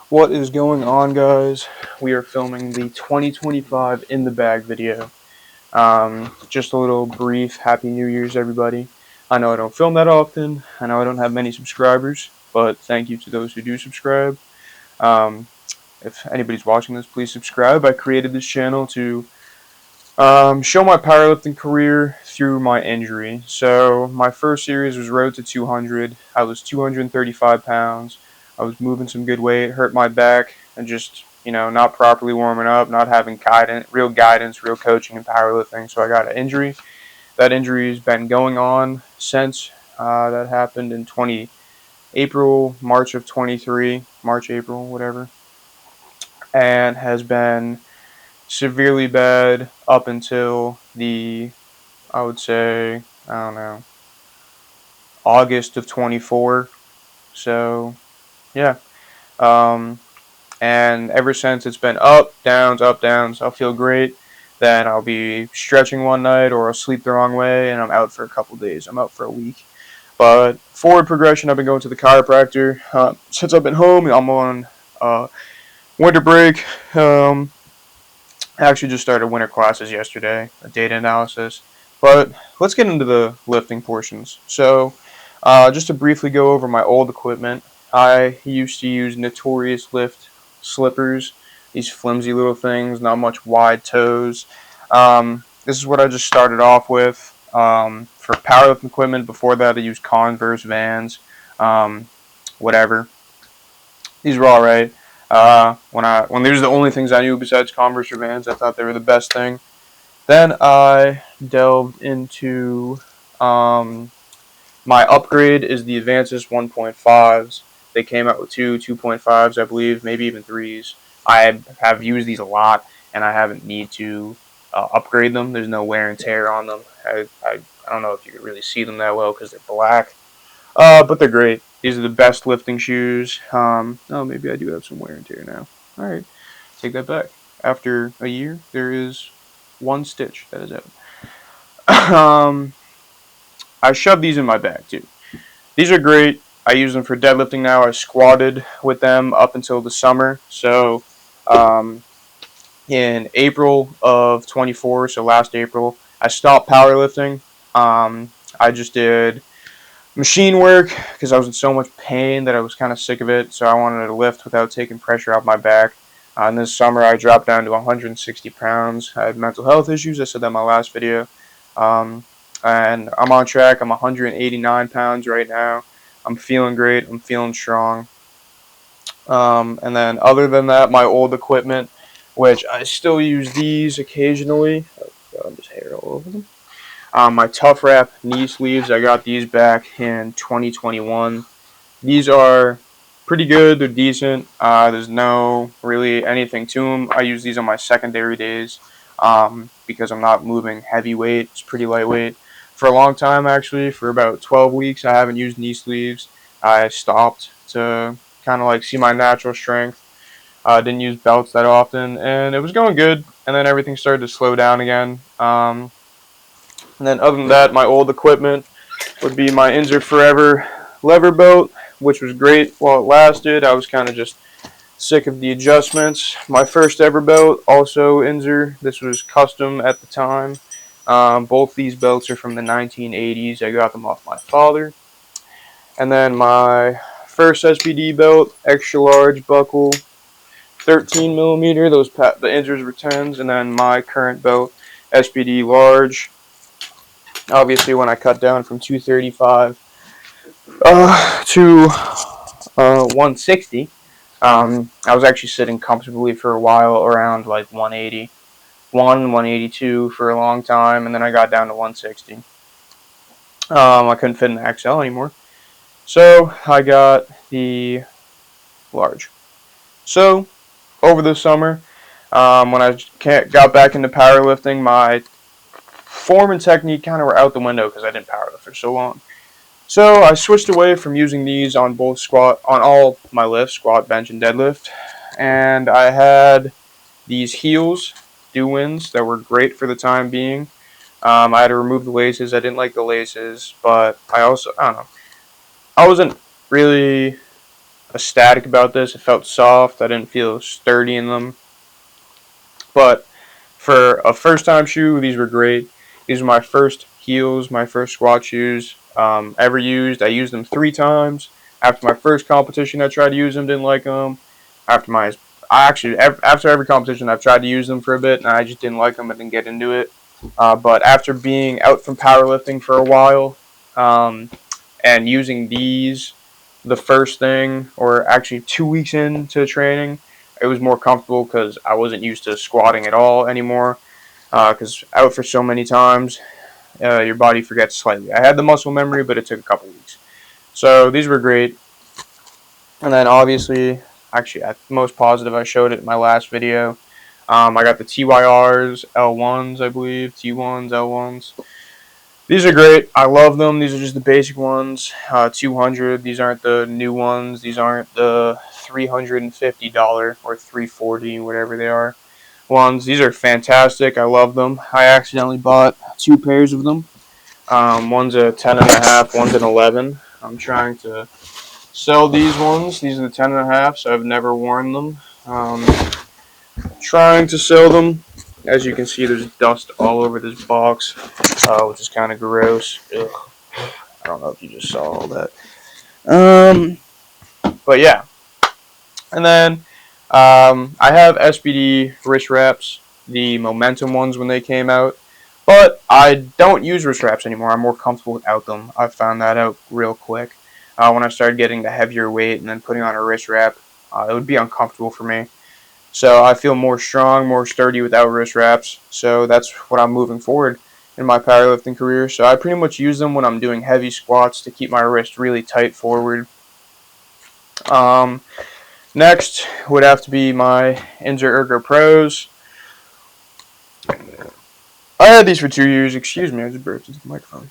What is going on, guys? We are filming the 2025 In The Bag video. Just a little brief Happy New Year's, everybody. I know I don't film that often. I know I don't have many subscribers, but thank you to those who do subscribe. Um, if anybody's watching this, please subscribe. I created this channel to show my powerlifting career through my injury. So my first series was Road to 200. I was 235 pounds. I was moving some good weight, hurt my back, and just not properly warming up, not having guidance, real coaching in powerlifting. So I got an injury. That injury has been going on since that happened in March of 23, March, April, whatever, and has been severely bad up until I would say, I don't know, August of 24. So, yeah. Um, and ever since it's been up, downs, up, downs. I'll feel great. Then I'll be stretching one night or I'll sleep the wrong way and I'm out for a couple days. I'm out for a week. But forward progression, I've been going to the chiropractor. Since I've been home, I'm on winter break. I actually just started winter classes yesterday, a data analysis. But let's get into the lifting portions. So, just to briefly go over my old equipment, I used to use Notorious Lift slippers, these flimsy little things, not much wide toes. This is what I just started off with. For powerlifting equipment, before that I used Converse, Vans, um, whatever. These were all right. When these were the only things I knew besides Converse or Vans, I thought they were the best thing. Then I delved into my upgrade is the Advances 1.5s. They came out with 2.5s, I believe, maybe even 3s. I have used these a lot, and I haven't need to upgrade them. There's no wear and tear on them. I don't know if you can really see them that well because they're black. But they're great. These are the best lifting shoes. Oh, maybe I do have some wear and tear now. All right, take that back. After a year, there is one stitch that is out. I shoved these in my bag too. These are great. I use them for deadlifting now. I squatted with them up until the summer. So, um, in April of 24, so last April, I stopped powerlifting. I just did machine work because I was in so much pain that I was kind of sick of it. So I wanted to lift without taking pressure off my back. And this summer I dropped down to 160 pounds. I had mental health issues. I said that in my last video. Um, and I'm on track. I'm 189 pounds right now. I'm feeling great. I'm feeling strong. And then other than that, my old equipment, which I still use these occasionally. Oh God, there's hair all over them. My Tough Wrap knee sleeves, I got these back in 2021. These are pretty good. They're decent. There's no really anything to them. I use these on my secondary days because I'm not moving heavy weight. It's pretty lightweight. For a long time, actually, for about 12 weeks, I haven't used knee sleeves. I stopped to kind of like see my natural strength. Didn't use belts that often, and it was going good. And then everything started to slow down again. And then other than that, my old equipment would be my Inzer Forever lever belt, which was great while it lasted. I was kind of just sick of the adjustments. My first ever belt, also Inzer. This was custom at the time. Both these belts are from the 1980s. I got them off my father. And then my first SPD belt, extra large buckle, 13 millimeter. The Inzers were 10s. And then my current belt, SPD large. Obviously, when I cut down from 235 to 160, I was actually sitting comfortably for a while around like 182 for a long time, and then I got down to 160. I couldn't fit in the XL anymore, so I got the large. So over the summer, when I got back into powerlifting, my form and technique kind of were out the window because I didn't powerlift for so long. So I switched away from using these on all my lifts, squat, bench, and deadlift. And I had these heels, do-ins, that were great for the time being. I had to remove the laces. I didn't like the laces, but I don't know. I wasn't really ecstatic about this. It felt soft. I didn't feel sturdy in them. But for a first time shoe, these were great. These were my first heels, my first squat shoes ever used. I used them 3 times. After my first competition, I tried to use them, didn't like them. After my, after every competition, I've tried to use them for a bit, and I just didn't like them. I didn't get into it. But after being out from powerlifting for a while, and using these the first thing, or actually 2 weeks into training, it was more comfortable because I wasn't used to squatting at all anymore. Because out for so many times, your body forgets slightly. I had the muscle memory, but it took a couple weeks. So these were great. And then obviously, actually, at most positive, I showed it in my last video. I got the TYRs, L1s, I believe, T1s, L1s. These are great. I love them. These are just the basic ones. 200. These aren't the new ones. These aren't the $350 or $340, whatever they are, ones. These are fantastic. I love them. I accidentally bought 2 pairs of them. One's a 10.5, one's an 11. I'm trying to sell these ones. These are the 10.5, so I've never worn them. Trying to sell them. As you can see, there's dust all over this box, which is kind of gross. Ugh. I don't know if you just saw all that. But yeah. And then I have SBD wrist wraps, the Momentum ones when they came out. But I don't use wrist wraps anymore. I'm more comfortable without them. I found that out real quick. When I started getting the heavier weight and then putting on a wrist wrap, it would be uncomfortable for me. So I feel more strong, more sturdy without wrist wraps. So that's what I'm moving forward in my powerlifting career. So I pretty much use them when I'm doing heavy squats to keep my wrist really tight forward. Next would have to be my Ergo Pros. I had these for 2 years. Excuse me, I just burped into the microphone.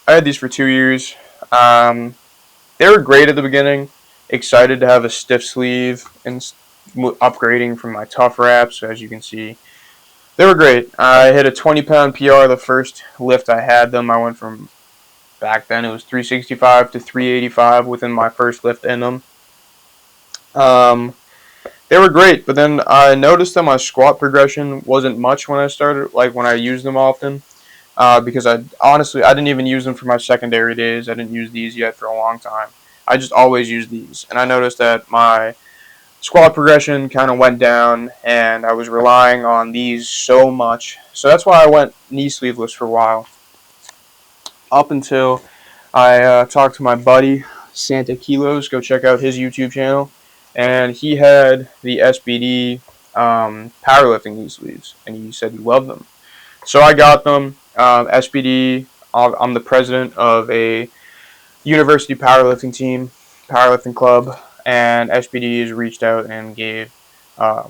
I had these for 2 years. They were great at the beginning. Excited to have a stiff sleeve and upgrading from my tough wraps. As you can see, they were great. I hit a 20-pound PR the first lift I had them. I went from, back then it was 365 to 385 within my first lift in them. They were great, but then I noticed that my squat progression wasn't much when I started, like when I used them often. Because I didn't even use them for my secondary days. I didn't use these yet for a long time. I just always used these, and I noticed that my squat progression kind of went down, and I was relying on these so much. So that's why I went knee sleeveless for a while, up until I talked to my buddy Santa Kilos. Go check out his YouTube channel, and he had the SBD powerlifting knee sleeves, and he said he loved them. So I got them. SBD, I'm the president of a university powerlifting team, powerlifting club, and SBD has reached out and gave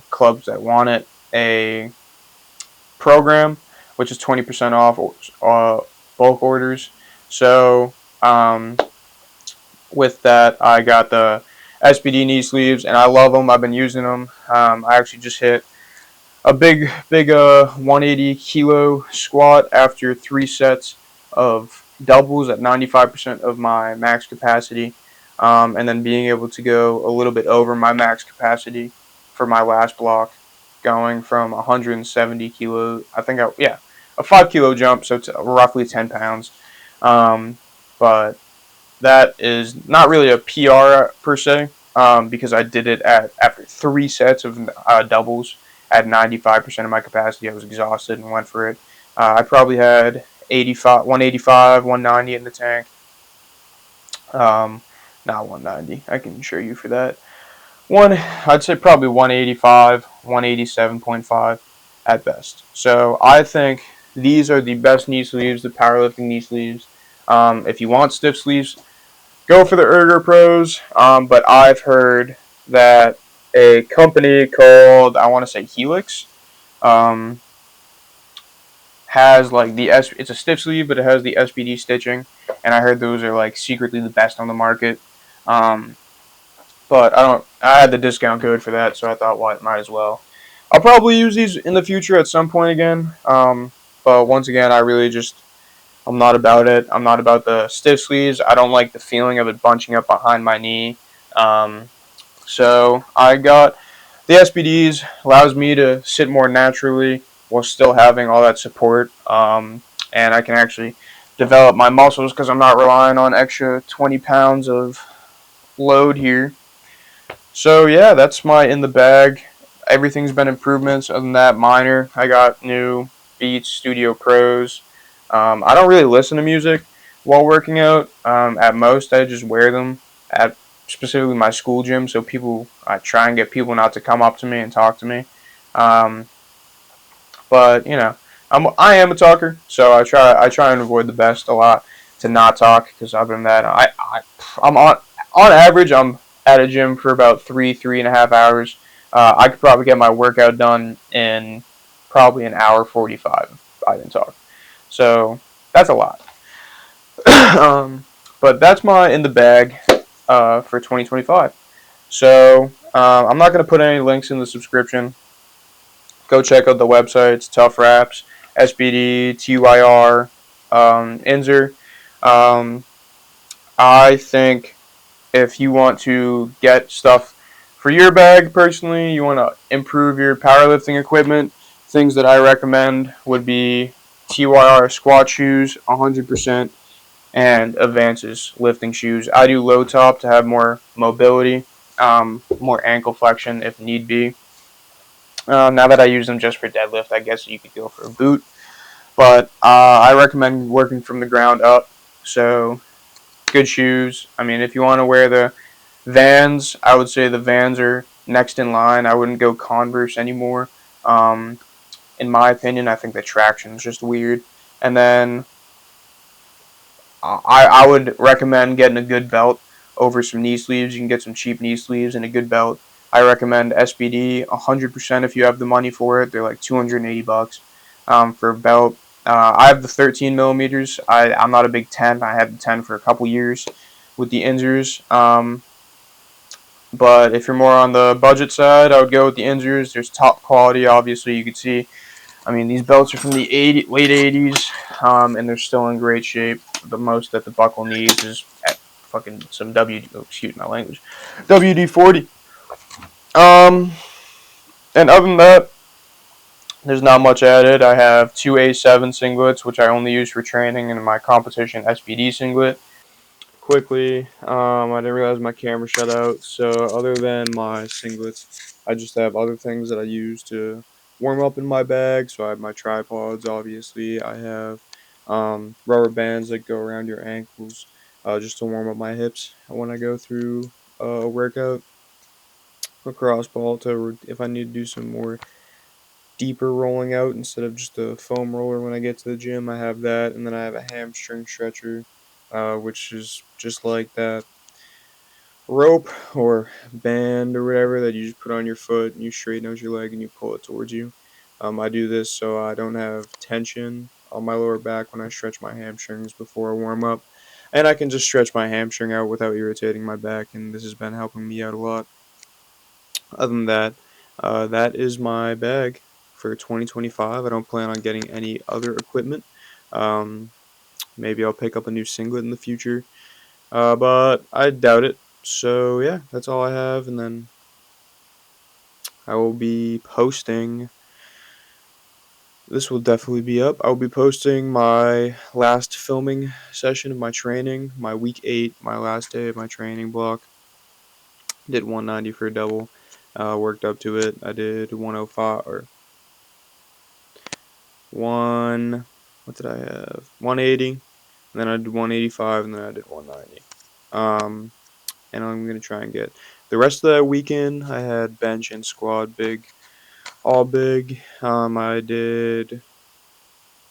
clubs that want it a program, which is 20% off bulk orders. So with that, I got the SBD knee sleeves, and I love them. I've been using them. I actually just hit a big 180 kilo squat after 3 sets of doubles at 95% of my max capacity, and then being able to go a little bit over my max capacity for my last block, going from 170 kilo. A 5 kilo jump, so it's roughly 10 pounds. But that is not really a PR per se, because I did it after 3 sets of doubles at 95% of my capacity. I was exhausted and went for it. I probably had 185, 190 in the tank. Not 190. I can assure you for that. I'd say probably 185, 187.5 at best. So I think these are the best knee sleeves, the powerlifting knee sleeves. If you want stiff sleeves, go for the Ergo Pros. But I've heard that a company called, I want to say Helix, has like it's a stiff sleeve, but it has the SBD stitching, and I heard those are like secretly the best on the market. But I had the discount code for that, so I thought, well, might as well. I'll probably use these in the future at some point again. But once again, I'm not about it. I'm not about the stiff sleeves. I don't like the feeling of it bunching up behind my knee. So I got the SBDs, allows me to sit more naturally while still having all that support, and I can actually develop my muscles because I'm not relying on extra 20 pounds of load here. So yeah, that's my in the bag. Everything's been improvements. Other than that, minor. I got new Beats Studio Pros. I don't really listen to music while working out. At most, I just wear them at specifically my school gym. So I try and get people not to come up to me and talk to me. Um, but I am a talker, so I try and avoid the best a lot to not talk because other than that, I'm on average I'm at a gym for about 3.5 hours. I could probably get my workout done in probably an hour 45 if I didn't talk. So that's a lot. um, but that's my in the bag for 2025. So I'm not going to put any links in the subscription. Go check out the websites, Tough Raps, SBD, TYR, Inzer. Um, I think if you want to get stuff for your bag personally, you want to improve your powerlifting equipment, things that I recommend would be TYR squat shoes, 100%, and Advances lifting shoes. I do low top to have more mobility, more ankle flexion if need be. Now that I use them just for deadlift, I guess you could go for a boot. But I recommend working from the ground up. So good shoes. I mean, if you want to wear the Vans, I would say the Vans are next in line. I wouldn't go Converse anymore. Um, in my opinion, I think the traction is just weird. And then I would recommend getting a good belt over some knee sleeves. You can get some cheap knee sleeves and a good belt. I recommend SBD 100% if you have the money for it. They're like $280 for a belt. I have the 13 millimeters. I'm not a big 10. I had the 10 for a couple years with the Inzers. But if you're more on the budget side, I would go with the Inzers. There's top quality, obviously. You can see, I mean, these belts are from the late 80s, and they're still in great shape. The most that the buckle needs is at fucking some excuse my language, WD-40. Um, and other than that, there's not much added. I have two A7 singlets, which I only use for training, and my competition SBD singlet. Quickly, I didn't realize my camera shut out. So other than my singlets, I just have other things that I use to warm up in my bag. So I have my tripods, obviously. I have rubber bands that go around your ankles, just to warm up my hips when I go through a workout. A cross ball to if I need to do some more deeper rolling out instead of just a foam roller when I get to the gym. I have that, and then I have a hamstring stretcher, which is just like that rope or band or whatever that you just put on your foot and you straighten out your leg and you pull it towards you. I do this so I don't have tension on my lower back when I stretch my hamstrings before I warm up, and I can just stretch my hamstring out without irritating my back, and this has been helping me out a lot. Other than that, that is my bag for 2025. I don't plan on getting any other equipment. Um, Maybe I'll pick up a new singlet in the future, but I doubt it. So yeah, that's all I have, and then I will be posting. This will definitely be up. I will be posting my last filming session of my training, my week 8, my last day of my training block. Did 190 for a double. Worked up to it. I did 105 or one. What did I have? 180. And then I did 185, and then I did 190. And I'm gonna try and get the rest of that weekend. I had bench and squat big, all big. I did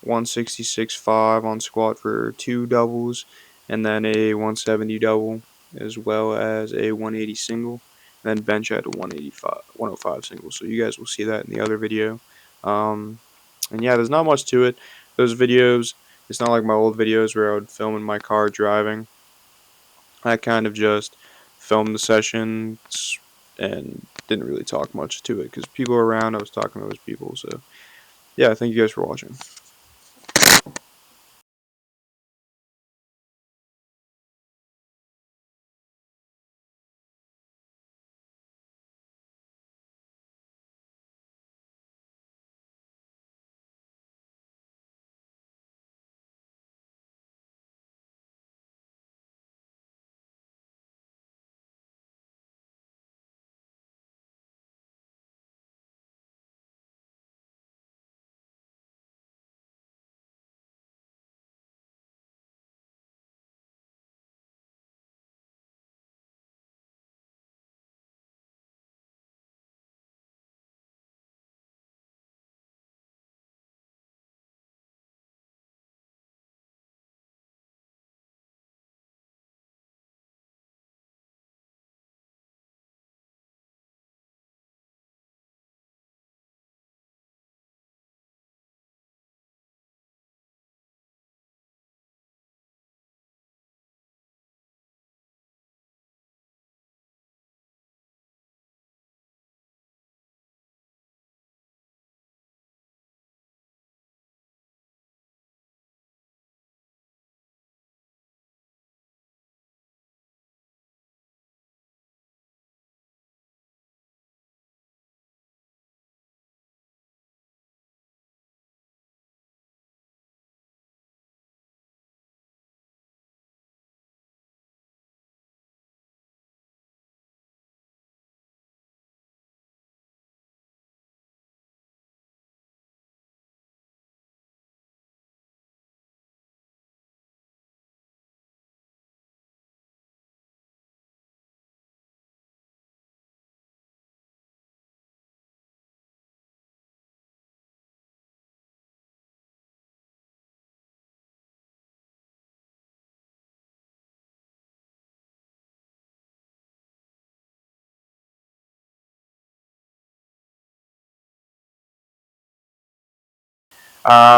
166.5 on squat for two doubles, and then a 170 double, as well as a 180 single. And then bench at a 105 single. So you guys will see that in the other video. Um, and yeah, there's not much to it. Those videos, it's not like my old videos where I would film in my car driving. I kind of just filmed the sessions and didn't really talk much to it because people were around. I was talking to those people. So yeah, thank you guys for watching. Um,